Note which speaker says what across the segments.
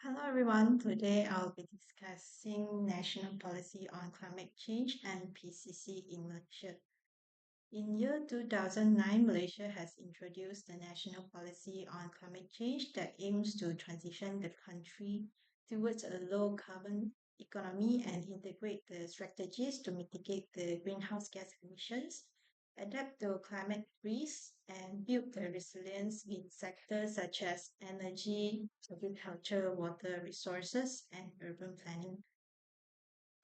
Speaker 1: Hello everyone. Today I'll be discussing national policy on climate change and PCC in Malaysia. In year 2009, Malaysia has introduced the national policy on climate change that aims to transition the country towards a low carbon economy and integrate the strategies to mitigate the greenhouse gas emissions, adapt to climate risks, and build the resilience in sectors such as energy, agriculture, water resources, and urban planning.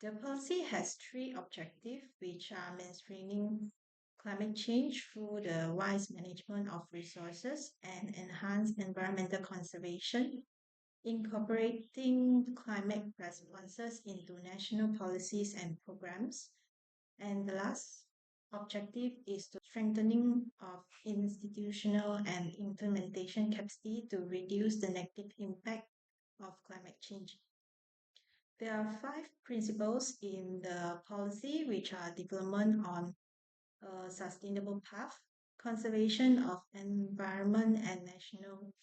Speaker 1: The policy has three objectives, which are mainstreaming climate change through the wise management of resources and enhanced environmental conservation, incorporating climate responses into national policies and programs, and the last objective is to strengthening of institutional and implementation capacity to reduce the negative impact of climate change. There are five principles in the policy, which are development on a sustainable path, conservation of environment and national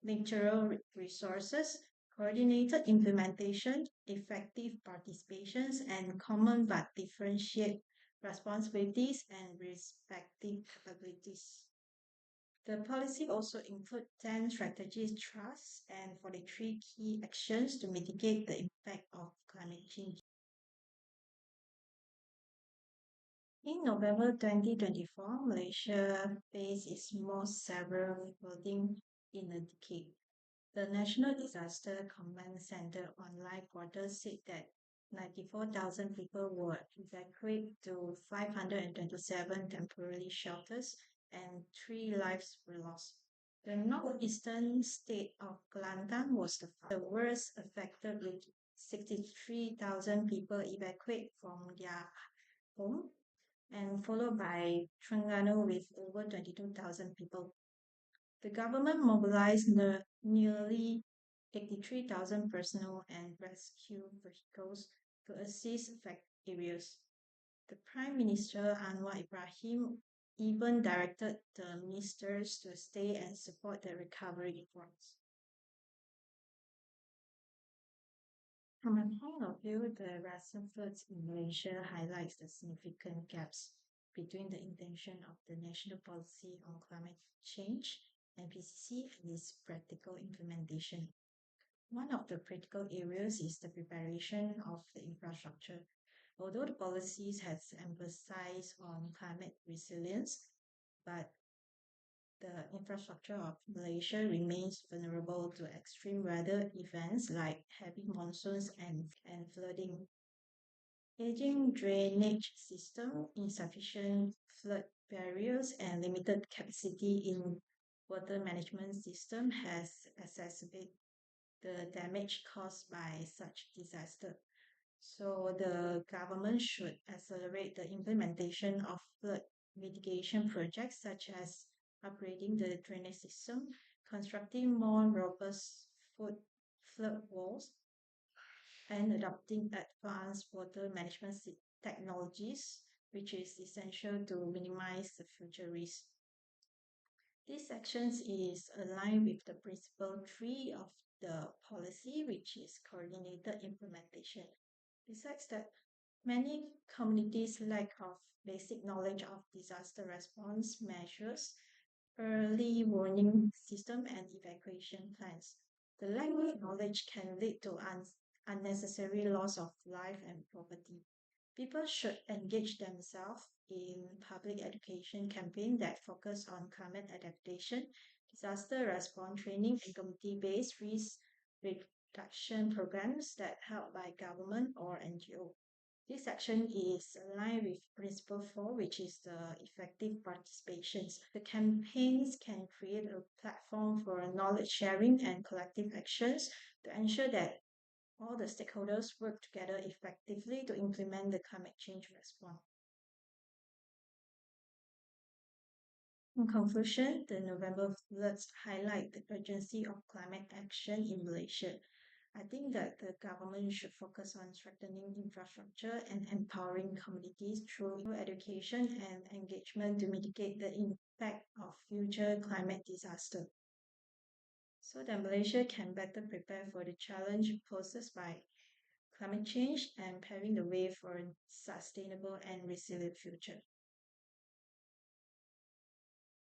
Speaker 1: natural resources, coordinated implementation, effective participations, and common but differentiate responsibilities and respective capabilities. The policy also includes 10 strategies, trusts, and 43 key actions to mitigate the impact of climate change. In November 2024, Malaysia faced its most severe flooding in a decade. The National Disaster Command Center online portal said that 94,000 people were evacuated to 527 temporary shelters and three lives were lost. The northeastern state of Kelantan was the worst affected with 63,000 people evacuated from their home and followed by Terengganu with over 22,000 people. The government mobilized nearly 83,000 personnel and rescue vehicles to assist affected areas. The Prime Minister Anwar Ibrahim even directed the ministers to stay and support the recovery efforts. From my point of view, the recent floods in Malaysia highlights the significant gaps between the intention of the national policy on climate change (NPCC) and its practical implementation. One of the critical areas is the preparation of the infrastructure. Although the policies has emphasized on climate resilience, but the infrastructure of Malaysia remains vulnerable to extreme weather events like heavy monsoons and flooding. Aging drainage system, insufficient flood barriers, and limited capacity in water management system has exacerbated the damage caused by such disaster. So the government should accelerate the implementation of flood mitigation projects such as upgrading the drainage system, constructing more robust flood walls, and adopting advanced water management technologies, which is essential to minimize the future risk. This actions is aligned with the principle 3 of the policy, which is coordinated implementation. Besides that, many communities lack of basic knowledge of disaster response measures, early warning system, and evacuation plans. The lack of knowledge can lead to unnecessary loss of life and property. People should engage themselves in public education campaigns that focus on climate adaptation, disaster response training, and community-based risk reduction programs that help by government or NGO. This action is aligned with Principle 4, which is the effective participations. The campaigns can create a platform for knowledge sharing and collective actions to ensure that all the stakeholders work together effectively to implement the climate change response. In conclusion, the November floods highlight the urgency of climate action in Malaysia. I think that the government should focus on strengthening infrastructure and empowering communities through education and engagement to mitigate the impact of future climate disaster. so that Malaysia can better prepare for the challenge posed by climate change and paving the way for a sustainable and resilient future.